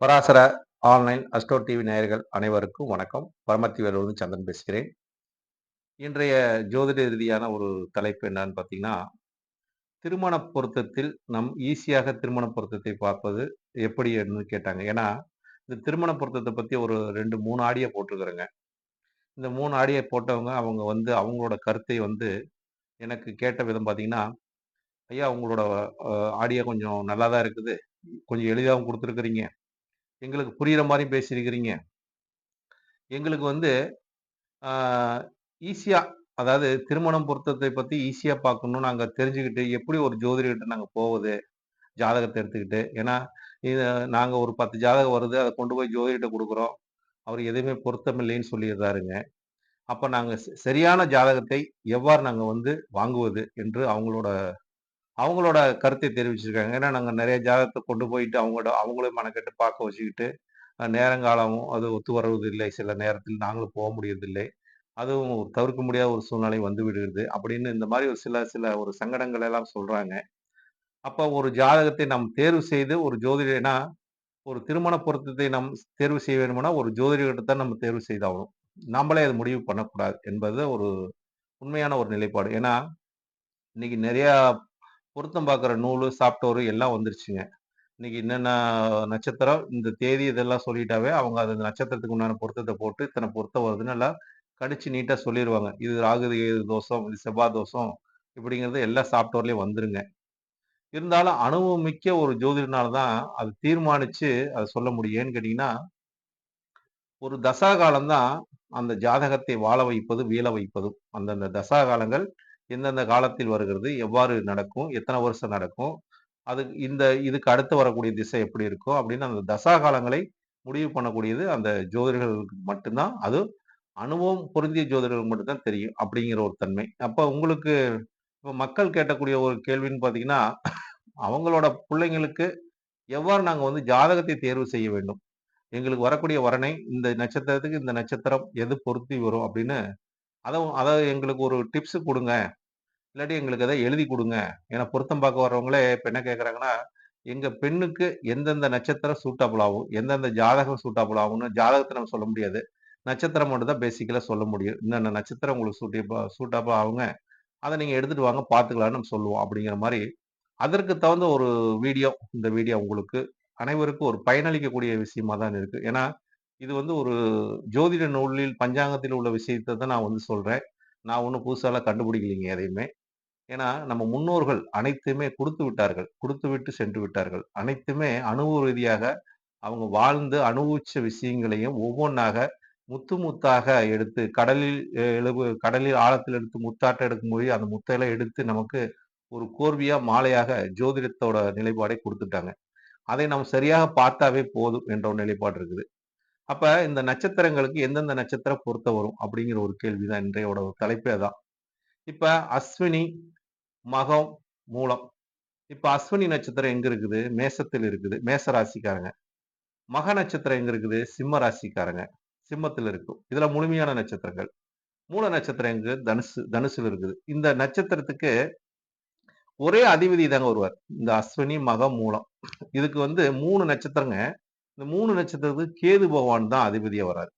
Parasara online astro TV நேயர்கள் அனைவருக்கும் வணக்கம். பரமத்திவேலூர்ந்து சந்திரன் பேசுகிறேன். இன்றைய ஜோதிட ரீதியான ஒரு தலைப்பு என்னன்னு பார்த்தீங்கன்னா, திருமண பொருத்தத்தில் நம் ஈஸியாக திருமண பொருத்தத்தை பார்ப்பது எப்படின்னு கேட்டாங்க. ஏன்னா, இந்த திருமண பொருத்தத்த பத்தி ஒரு 2, 3 ஆடியோ போட்டிருக்கிறேங்க. இந்த 3 ஆடியோ போட்டவங்க அவங்க அவங்களோட கருத்தை எனக்கு கேட்ட விதம் பார்த்தீங்கன்னா, "ஐயா உங்களோட அ ஆடியோ கொஞ்சம் நல்லா தான் இருக்குது. கொஞ்சம் எளிதாவும் குடுத்துருக்கிறீங்க. எங்களுக்கு புரியிற மாரியும் பேசியிருக்கிறீங்க. எங்களுக்கு ஆ ஈஸியா அதாவது திருமணம் பொருத்தத்தை பத்தி ஈஸியா பார்க்கணும்னு நாங்க தெரிஞ்சுக்கிட்டு, எப்படி ஒரு ஜோதிடர்கிட்ட நாங்க போவது? ஜாதகத்த எடுத்துக்கிட்டு. ஏன்னா, இத நாங்க ஒரு 10 ஜாதகம் வருது. அத கொண்டு போய் ஜோதிடர்ட்ட குடுக்குறோம். அவரு எதுவுமே பொருத்தமில்லைன்னு சொல்லிர்றாருங்க. அப்ப நாங்க சரியான ஜாதகத்தை எவ்வாறு நாங்க வாங்குவது? என்று அவங்களோட அவங்களோட கருத்தை தெரிவிச்சிருக்காங்க. ஏன்னா, நாங்க நெறைய ஜாதகத்த கொண்டு போயிட்டு அவங்களையும் மெனக்கெட்டு பார்க்க வச்சுக்கிட்டு, நேரங்காலமும் அது ஒத்து வருவதில்லை. சில நேரத்தில் நாங்களும் போ முடியறதில்லை. அதுவும் ஒரு தவிர்க்க முடியாத ஒரு சூழ்நிலை வந்து விடுகிறது. அப்படின்னு இந்த மாரி ஒரு சில சில ஒரு சங்கடங்கள் எல்லாம் சொல்றாங்க. அப்ப ஒரு ஜாதகத்தை நாம் தேர்வு செய்து ஒரு ஜோதிடர் ஏன்னா, ஒரு திருமண பொருத்தத்தை நாம் தேர்வு செய்ய வேண்டுமானா, ஒரு ஜோதிடர்கிட்ட தான் நம்ம தேர்வு செய்தாகணும். நம்மளே அத முடிவு பண்ணக்கூடாது என்பது ஒரு உண்மையான ஒரு நிலைப்பாடு. ஏன்னா, இன்னைக்கு நெறையா பொருத்தம் பார்க்குற நூலு, சாஃப்ட்வேர் எல்லாம் வந்துருச்சுங்க. இன்னைக்கு என்னென்ன நட்சத்திரம், இந்த தேதி இதெல்லாம் சொல்லிட்டாவே, அவங்க அந்த நட்சத்திரத்துக்கு உண்டான பொருத்தத்த போட்டு, இத்தன பொருத்தம் வருதுன்னு எல்லாம் கணிச்சு நீட்டா சொல்லிருவாங்க. இது ராகு, கேது தோஷம், இது செவ்வாய் தோஷம், இப்படிங்கிறது எல்லா சாஃப்ட்வேர்லயும் வந்துருங்க. இருந்தாலும் அனுபவம் மிக்க ஒரு ஜோதிடனால தான் அது தீர்மானிச்சு அத சொல்ல முடியும். ஏன்னு கேட்டீங்கன்னா, ஒரு தசா காலம் தான் அந்த ஜாதகத்தை வாழ வைப்பதும், வீழ வைப்பதும். அந்தந்த தசா காலங்கள் எந்தெந்த காலத்தில் வருகிறது? எவ்வாறு நடக்கும்? எத்தன வருஷம் நடக்கும்? இதுக்கு அடுத்து வரக்கூடிய திசை எப்படி இருக்கும்? அப்படின்னு அந்த தசா காலங்களை முடிவு பண்ணக்கூடியது அந்த ஜோதிடர்களுக்கு மட்டும் தான். அது அனுபவம் பொருந்திய ஜோதிடர்களுக்கு மட்டும் தான் தெரியும். அப்படிங்கிற ஒரு தன்மை. அப்ப உங்களுக்கு இப்ப மக்கள் கேட்கக்கூடிய ஒரு கேள்வின்னு பார்த்தீங்கன்னா, அவங்களோட புள்ளைங்களுக்கு எவ்வாறு நாங்க ஜாதகத்தை தேர்வு செய்ய வேண்டும்? எங்களுக்கு வரக்கூடிய வரனை இந்த நட்சத்திரத்துக்கு இந்த நட்சத்திரம் எது பொருத்தி வரும் அப்படின்னு, அத எங்களுக்கு ஒரு டிப்ஸ் குடுங்க. இல்லாட்டி எங்களுக்கு எதா எழுதி குடுங்க. ஏன்னா பொருத்தம் பார்க்க வர்றவங்களே இப்ப என்ன கேட்கறாங்கன்னா, எங்க பெண்ணுக்கு எந்தெந்த நட்சத்திரம் சூட்டபிள் ஆகும்? எந்தெந்த ஜாதகம் சூட்டபிள் ஆகும்னு ஜாதகத்த நம்ம சொல்ல முடியாது. நட்சத்திரம் மட்டும் தான் பேசிக்கலா சொல்ல முடியும். இன்னென்ன நட்சத்திரம் உங்களுக்கு சூட்டபிள் ஆகுங்க. அத நீங்க எடுத்துட்டு வாங்க பார்த்துக்கலாம்ன்னு நம்ம சொல்லுவோம். அப்படிங்கிற மாரி, அதற்கு தகுந்த ஒரு வீடியோ, இந்த வீடியோ உங்களுக்கு அனைவருக்கும் ஒரு பயனளிக்கக்கூடிய விஷயமா தான் இருக்கு. ஏன்னா, இது ஒரு ஜோதிட நூலில் பஞ்சாங்கத்தில் உள்ள விஷயத்த தான் நான் சொல்றேன். நான் ஒண்ணும் புதுசாலாம் கண்டுபிடிக்கலைங்க எதையுமே. ஏன்னா, நம்ம முன்னோர்கள் அனைத்துமே குடுத்து விட்டார்கள். குடுத்துவிட்டு சென்று விட்டார்கள். அனைத்துமே அனுபவ ரீதியாக அவங்க வாழ்ந்து அனுபவிச்ச விஷயங்களையும் ஒவ்வொன்னாக முத்து முத்தாக எடுத்து கடலில் ஆழத்தில் எடுத்து முத்தாட்டம் எடுக்கும்போது, அந்த முத்தையெல்லாம் எடுத்து நமக்கு ஒரு கோர்வையா, மாலையாக ஜோதிடத்தோட நிலைப்பாடை குடுத்துட்டாங்க. அதை நாம் சரியாக பார்த்தாவே போதும் என்ற ஒரு நிலைப்பாடு இருக்குது. அப்ப இந்த நட்சத்திரங்களுக்கு எந்தெந்த நட்சத்திரம் பொருத்தம் வரும்? அப்படிங்கிற ஒரு கேள்வி தான் இன்றையோட தலைப்பே அதான். இப்ப அஸ்வினி, மகம், மூலம். இப்ப அஸ்வினி நட்சத்திரம் எங்க இருக்குது? மேசத்தில் இருக்குது. மேச ராசிக்காரங்க. மக நட்சத்திரம் எங்க இருக்குது? சிம்ம ராசிக்காரங்க. சிம்மத்துல இருக்கும். இதுல முழுமையான நட்சத்திரங்கள். மூல நட்சத்திரம் எங்க? தனுசுல இருக்குது. இந்த நட்சத்திரத்துக்கு ஒரே அதிபதி தாங்க வருவார். இந்த அஸ்வினி, மகம், மூலம். இதுக்கு 3 நட்சத்திரங்க. இந்த 3 நட்சத்திரத்துக்கு கேது பகவான் தான் அதிபதியா வராரு.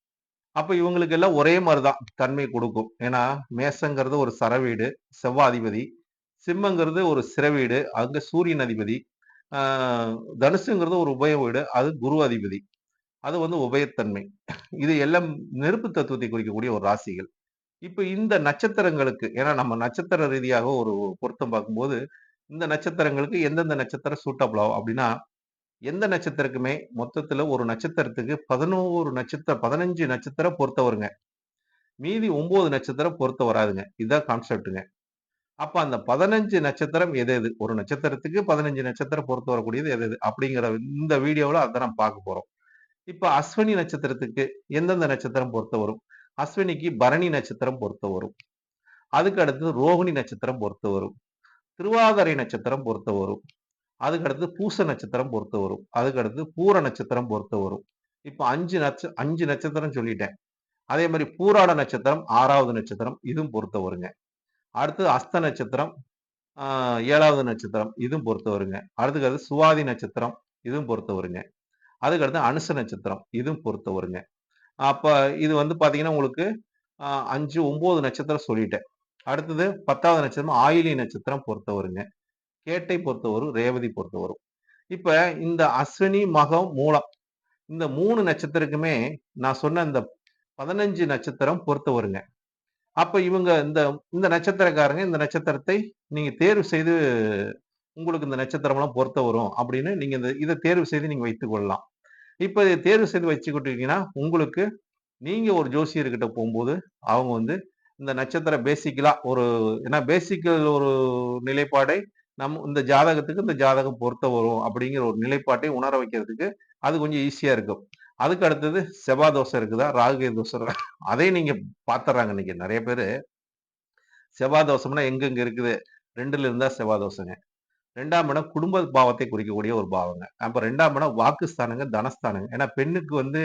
அப்ப இவங்களுக்கு எல்லாம் ஒரே மாரி தான் தன்மை குடுக்கும். ஏன்னா, மேசங்கிறது ஒரு சரவீடு, செவ்வாதிபதி. சிம்மங்கிறது ஒரு சிற வீடு, அங்க சூரியன் அதிபதி. ஆ தனுசுங்கிறது ஒரு உபய வீடு, அது குரு அதிபதி. அது உபயத்தன்மை. இது எல்லாம் நெருப்பு தத்துவத்தை குறிக்கக்கூடிய ஒரு ராசிகள். இப்ப இந்த நட்சத்திரங்களுக்கு ஏன்னா நம்ம நட்சத்திர ரீதியாக ஒரு பொருத்தம் பார்க்கும்போது, இந்த நட்சத்திரங்களுக்கு எந்தெந்த நட்சத்திரம் சூட்டபிள் ஆகும் அப்படின்னா, எந்த நட்சத்திரக்குமே மொத்தத்துல ஒரு நட்சத்திரத்துக்கு 11 நட்சத்திரம் 15 நட்சத்திரம் பொருத்தம் வருங்க. மீதி 9 நட்சத்திரம் பொருத்தம் வராதுங்க. இதுதான் கான்செப்ட்ங்க. அப்ப அந்த 15 நட்சத்திரம் எது எது? ஒரு நட்சத்திரத்துக்கு 15 நட்சத்திரம் பொறுத்து வரக்கூடியது எது எது? அப்படிங்கிற இந்த வீடியோவுல அதான் நம்ம பார்க்க போறோம். இப்ப அஸ்வினி நட்சத்திரத்துக்கு எந்தெந்த நட்சத்திரம் பொருத்த வரும்? அஸ்வினிக்கு பரணி நட்சத்திரம் பொருத்த வரும். அதுக்கு அடுத்தது ரோகிணி நட்சத்திரம் பொருத்த வரும். திருவாதிரை நட்சத்திரம் பொருத்த வரும். அதுக்கு அடுத்து பூச நட்சத்திரம் பொருத்த வரும். அதுக்கு அடுத்து பூர நட்சத்திரம் பொருத்த வரும். இப்ப 5 நட்சத்திரம் சொல்லிட்டேன். அதே மாரி பூராட நட்சத்திரம் 6வது நட்சத்திரம். இதுவும் பொருத்த வருங்க. அடுத்தது அஸ்த நட்சத்திரம் 7வது நட்சத்திரம். இதுவும் பொறுத்து வருங்க. அடுத்தது சுவாதி நட்சத்திரம். இதுவும் பொறுத்து வருங்க. அதுக்கடுத்து அனுச நட்சத்திரம். இதுவும் பொருத்த வருங்க. அப்ப இது வந்து பார்த்தீங்கன்னா, உங்களுக்கு 5, 9 நட்சத்திரம் சொல்லிட்டேன். அடுத்தது 10வது நட்சத்திரம் ஆயில்ய நட்சத்திரம் பொறுத்த வருங்க. கேட்டை பொறுத்த வரும், ரேவதி பொறுத்த வரும். இப்ப இந்த அஸ்வினி, மகம், மூலம் இந்த 3 நட்சத்திரக்குமே நான் சொன்ன இந்த 15 நட்சத்திரம் பொறுத்த வருங்க. அப்ப இவங்க இந்த இந்த நட்சத்திரக்காரங்க இந்த நட்சத்திரத்தை நீங்க தேர்வு செய்து உங்களுக்கு இந்த நட்சத்திரம்லாம் பொருத்த வரும் அப்படின்னு நீங்க இத தேர்வு செய்து நீங்க வைத்துக் கொள்ளலாம். இப்ப இத தேர்வு செய்து வச்சுக்கிட்டீங்கன்னா, உங்களுக்கு நீங்க ஒரு ஜோசியர்கிட்ட போம்போது, அவங்க வந்து இந்த நட்சத்திரம் பேசிக்கலா ஏன்னா பேசிக்கல் ஒரு நிலைப்பாடை இந்த ஜாதகத்துக்கு இந்த ஜாதகம் பொருத்த வரும் அப்படிங்கிற ஒரு நிலைப்பாட்டை உணர வைக்கிறதுக்கு அது கொஞ்சம் ஈஸியா இருக்கும். அதுக்கு அடுத்தது செவ்வாய் தோஷம் இருக்குதா? ராகு கேது தோஷம் இருக்கா? அதையும் நீங்க பாத்துர்றாங்க இன்னைக்கு நெறைய பேரு. செவ்வாய் தோஷம்னா எங்கெங்க இருக்குது? 2ல இருந்தா செவ்வாய் தோஷங்க. 2ஆம் இடம் குடும்ப பாவத்தை குறிக்கக்கூடிய ஒரு பாவங்க. அப்ப 2ஆம் இடம் வாக்குஸ்தானங்க, தனஸ்தானங்க. ஏன்னா பெண்ணுக்கு வந்து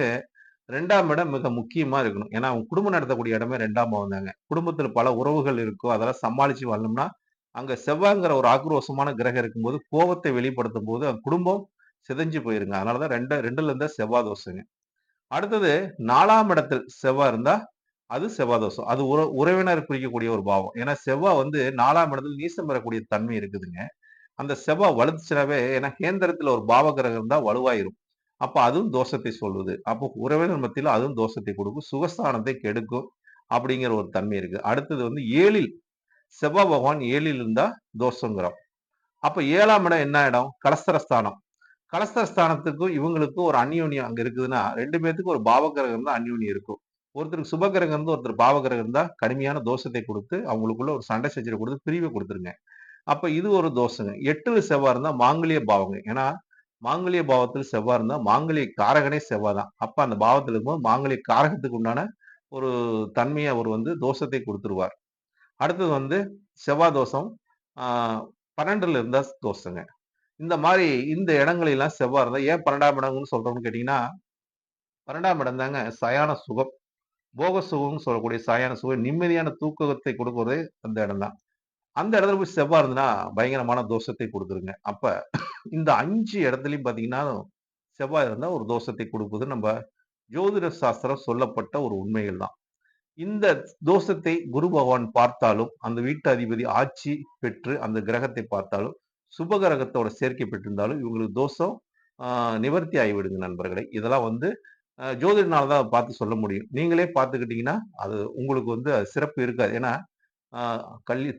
2ஆம் இடம் மிக முக்கியமா இருக்கணும். ஏன்னா அவங்க குடும்பம் நடத்தக்கூடிய இடமே 2ஆம் பாவம் தாங்க. குடும்பத்துல பல உறவுகள் இருக்கும். அதெல்லாம் சமாளிச்சு வாழணும்னா, அங்க செவ்வாய்ங்கிற ஒரு ஆக்ரோஷமான கிரகம் இருக்கும்போது, கோவத்தை வெளிப்படுத்தும்போது, அந்த குடும்பம் சிதைஞ்சு போயிருங்க. அதனால தான் 2ல இருந்தா செவ்வாய் தோஷங்க. அடுத்தது 4ஆம் இடத்தில் செவ்வாய் இருந்தா, அது செவ்வாய் தோஷம். அது உறவினர் குறிக்கக்கூடிய ஒரு பாவம். ஏன்னா செவ்வாய் வந்து 4ஆம் இடத்துல நீசம் பெறக்கூடிய தன்மை இருக்குதுங்க. அந்த செவ்வாய் வலுத்துச்சுனாவே ஏன்னா கேந்திரத்துல ஒரு பாவ கிரகம் இருந்தா வலுவாயிரும். அப்ப அதுவும் தோஷத்தை சொல்லுது. அப்போ உறவினர் மத்தியில அதுவும் தோஷத்தை கொடுக்கும். சுகஸ்தானத்தை கெடுக்கும். அப்படிங்கிற ஒரு தன்மை இருக்கு. அடுத்தது வந்து 7ல் செவ்வாய் பகவான் 7ல் இருந்தா தோஷங்கிறோம். அப்ப 7ஆம் இடம் என்ன இடம்? கலஸ்திரஸ்தானம். கலஸ்திரஸ்தானத்துக்கும் இவங்களுக்கும் ஒரு அந்யோன்யம் அங்க இருக்குதுன்னா, 2 பேத்துக்கும் ஒரு பாவ கிரகம் தான் அந்யோன்யம் இருக்கும். ஒருத்தருக்கு சுப கிரகம் இருந்து ஒருத்தர் பாவ கிரகம் இருந்தா கடுமையான தோஷத்தை கொடுத்து, அவங்களுக்குள்ள ஒரு சண்டை சச்சரவு கொடுத்து பிரிவை கொடுத்துருங்க. அப்ப இது ஒரு தோஷங்க. 8ல செவ்வாய் இருந்தா மாங்கல்ய பாவங்க. ஏன்னா, மாங்கல்ய பாவத்தில் செவ்வாய் இருந்தா மாங்கல்ய காரகனே செவ்வாய் தான். அப்ப அந்த பாவத்துல இருக்கும்போது மாங்கல்ய காரகத்துக்கு உண்டான ஒரு தன்மைய அவர் வந்து தோஷத்தை குடுத்துருவார். அடுத்தது வந்து செவ்வாய் தோஷம் ஆ 12ல இருந்தா தோஷங்க. இந்த மாரி இந்த இடங்களெல்லாம் செவ்வாய் இருந்தா ஏன் 12ஆம் இடம்னு சொல்றோம்னு கேட்டீங்கன்னா, 12ஆம் இடம் தாங்க சயான சுகம். போக சுகம்னு சொல்லக்கூடிய சயான சுகம், நிம்மதியான தூக்கத்தை கொடுக்குறதே அந்த இடம் தான். அந்த இடத்துல போய் செவ்வாய் இருந்துன்னா, பயங்கரமான தோஷத்தை குடுத்துருங்க. அப்ப இந்த 5 இடத்துலயும் பார்த்தீங்கன்னா, செவ்வாய் இருந்தா ஒரு தோஷத்தை குடுக்குது. நம்ப ஜோதிட சாஸ்திரம் சொல்லப்பட்ட ஒரு உண்மைகள் தான். இந்த தோஷத்தை குரு பகவான் பார்த்தாலும், அந்த வீட்டு அதிபதி ஆட்சி பெற்று அந்த கிரகத்தை பார்த்தாலும், சுப கிரகத்தோட சேர்க்கை பெற்றிருந்தாலும், இவங்களுக்கு தோஷம் ஆ நிவர்த்தி ஆகிவிடுங்க நண்பர்களே. இதெல்லாம் வந்து ஜோதிடனால தான் பார்த்து சொல்ல முடியும். நீங்களே பார்த்துக்கிட்டீங்கன்னா, அது உங்களுக்கு வந்து அது சிறப்பு இருக்காது. ஏன்னா, ஆ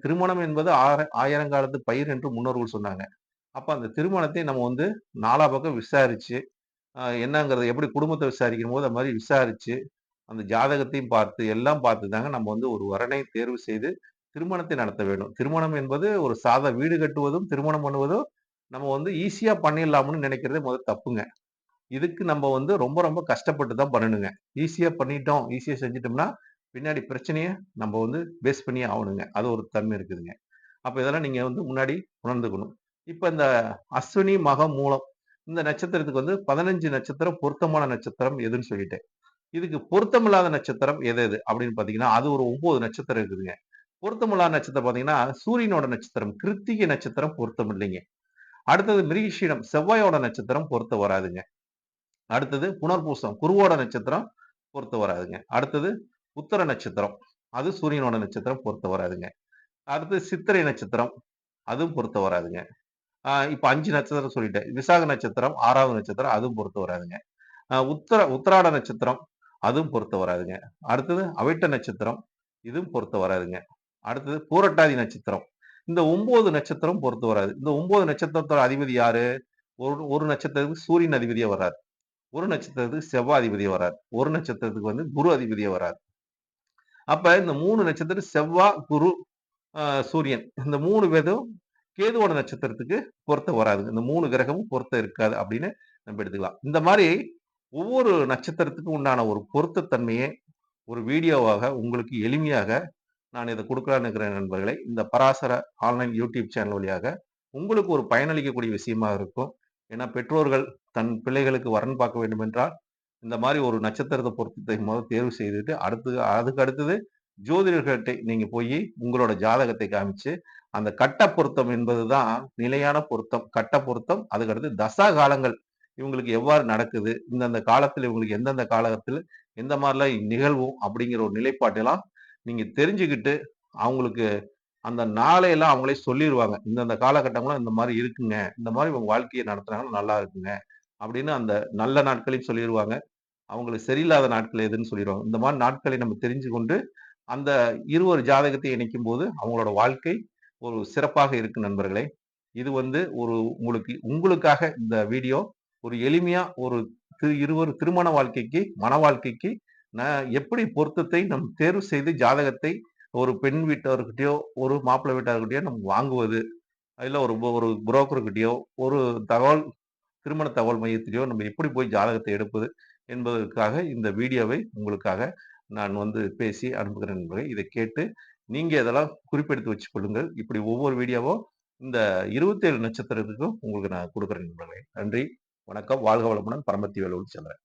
திருமணம் என்பது ஆயிரங்காலத்து பயிர் என்று முன்னோர்கள் சொன்னாங்க. அப்ப அந்த திருமணத்தை நம்ம வந்து நாலா பக்கம் விசாரிச்சு, என்னங்கிறத எப்படி குடும்பத்த விசாரிக்கும்போது, அது மாரி விசாரிச்சு, அந்த ஜாதகத்தையும் பார்த்து, எல்லாம் பார்த்து தாங்க நம்ம வந்து ஒரு வரனை தேர்வு செய்து திருமணத்தை நடத்த வேண்டும். திருமணம் என்பது ஒரு வீடு கட்டுவதும், திருமணம் பண்ணுவதும் நம்ம வந்து ஈஸியா பண்ணிடலாம்னு நினைக்கிறதே தப்புங்க. இதுக்கு நம்ம வந்து ரொம்ப ரொம்ப கஷ்டப்பட்டு தான் பண்ணணுங்க. ஈஸியா பண்ணிட்டோம், ஈஸியா செஞ்சுட்டோம்னா, பின்னாடி பிரச்சனைய நம்ம வந்து பேஸ் பண்ணியே ஆவணுங்க. அது ஒரு தன்மை இருக்குதுங்க. அப்ப இதெல்லாம் நீங்க வந்து முன்னாடி உணர்ந்துக்கணும். இப்ப இந்த அஸ்வினி, மகம், மூலம் இந்த நட்சத்திரத்துக்கு வந்து 15 நட்சத்திரம் பொருத்தமான நட்சத்திரம் எதுன்னு சொல்லிட்டேன். இதுக்கு பொருத்தமில்லாத நட்சத்திரம் எது எது அப்படின்னு பார்த்தீங்கன்னா, அது ஒரு 9 நட்சத்திரம் இருக்குதுங்க. பொருத்தமில்லாத நட்சத்திரம் பார்த்தீங்கன்னா, சூரியனோட நட்சத்திரம் கிருத்திகை நட்சத்திரம் பொருத்தம் இல்லைங்க. அடுத்தது மிருகஷீடம் செவ்வாயோட நட்சத்திரம் பொருத்தம் வராதுங்க. அடுத்தது புனர்பூசம் குருவோட நட்சத்திரம் பொருத்த வராதுங்க. அடுத்தது உத்தர நட்சத்திரம். அது சூரியனோட நட்சத்திரம் பொருத்த வராதுங்க. அடுத்தது சித்திரை நட்சத்திரம். அதுவும் பொருத்த வராதுங்க. இப்ப 5 நட்சத்திரம் சொல்லிட்டேன். விசாக நட்சத்திரம் 6வது நட்சத்திரம் அதுவும் பொருத்த வராதுங்க. உத்திராட நட்சத்திரம் அதுவும் பொருத்த வராதுங்க. அடுத்தது அவிட்ட நட்சத்திரம். இதுவும் பொருத்த வராதுங்க. அடுத்தது பூரட்டாதி நட்சத்திரம். இந்த 9 நட்சத்திரம் பொருத்த வராது. இந்த 9 நட்சத்திரத்தோட அதிபதி யாரு? ஒரு நட்சத்திரத்துக்கு சூரியன் அதிபதியா வர்றார். ஒரு நட்சத்திரத்துக்கு செவ்வாய் அதிபதியா வரார். ஒரு நட்சத்திரத்துக்கு வந்து குரு அதிபதியா வரார். அப்ப இந்த 3 நட்சத்திரம் செவ்வாய், குரு, சூரியன் இந்த 3 பேரும் கேதுவோட நட்சத்திரத்துக்கு பொருத்தம் வராதுங்க. இந்த 3 கிரகமும் பொருத்தம் இருக்காது அப்படின்னு நம்ம எடுத்துக்கலாம். இந்த மாரி ஒவ்வொரு நட்சத்திரத்துக்கும் உண்டான ஒரு பொருத்தத்தன்மையை ஒரு வீடியோவாக உங்களுக்கு எளிமையாக நான் இத குடுக்கலான்னு இருக்கிறேன் நண்பர்களே. இந்த பராசர ஆன்லைன் யூடியூப் சேனல் வழியாக உங்களுக்கு ஒரு பயனளிக்கக்கூடிய விஷயமா இருக்கும். ஏன்னா பெற்றோர்கள் தன் பிள்ளைகளுக்கு வரன் பார்க்க வேண்டும் என்றால், இந்த மாரி ஒரு நட்சத்திரத்த பொருத்தத்தை தேர்வு செய்துட்டு, அதுக்கு அடுத்தது ஜோதிடர்கள்ட்ட நீங்க போயி உங்களோட ஜாதகத்தை காமிச்சு, அந்த கட்ட பொருத்தம் என்பது தான் நிலையான பொருத்தம். கட்ட பொருத்தம், அதுக்கு அடுத்து தசா காலங்கள் இவங்களுக்கு எவ்வாறு நடக்குது, இந்தந்த காலத்துல இவங்களுக்கு எந்தெந்த காலகட்டத்துல எந்த மாரிலாம் நிகழ்வும் அப்படிங்கிற ஒரு நிலைப்பாட்டெல்லாம் நீங்க தெரிஞ்சுக்கிட்டு, அவங்களுக்கு அந்த நாளையெல்லாம் அவங்களே சொல்லிருவாங்க. இந்தந்த காலகட்டங்கள்லாம் இந்த மாரி இருக்குங்க. இந்த மாரி உங்க வாழ்க்கைய நடத்துனாங்கன்னா நல்லா இருக்குங்க. அப்படின்னு அந்த நல்ல நாட்களையும் சொல்லிருவாங்க. அவங்களுக்கு சரியில்லாத நாட்கள் எதுன்னு சொல்லிருவாங்க. இந்த மாரி நாட்களை நம்ம தெரிஞ்சு கொண்டு, அந்த இருவர் ஜாதகத்தை இணைக்கும்போது, அவங்களோட வாழ்க்கை ஒரு சிறப்பாக இருக்கு நண்பர்களே. இது வந்து ஒரு உங்களுக்கு உங்களுக்காக இந்த வீடியோ ஒரு எளிமையா ஒரு இருவர் திருமண வாழ்க்கைக்கு, மண வாழ்க்கைக்கு எப்படி பொருத்தத்தை நம் தேர்வு செய்து ஜாதகத்தை ஒரு பெண் வீட்டார்கிட்டயோ, ஒரு மாப்பிள்ளை வீட்டார்கிட்டயோ நம்ம வாங்குவது, இல்ல ஒரு ஒரு புரோக்கர்கிட்டயோ, ஒரு தகவல் திருமண தகவல் மையத்திலயோ நம்ம எப்படி போய் ஜாதகத்தை எடுப்பது என்பதற்காக இந்த வீடியோவை உங்களுக்காக நான் வந்து பேசி அனுப்புகிறேன் நண்பர்களே. இதை கேட்டு நீங்க இதெல்லாம் குறிப்பெடுத்து வச்சுக் கொள்ளுங்கள். இப்படி ஒவ்வொரு வீடியோவும் இந்த 27 நட்சத்திரத்துக்கும் உங்களுக்கு நான் குடுக்குறேன் நண்பர்களே. நன்றி, வணக்கம். வாழ்க வளமுடன். பரமத்தி வேலூர் சந்திரன்.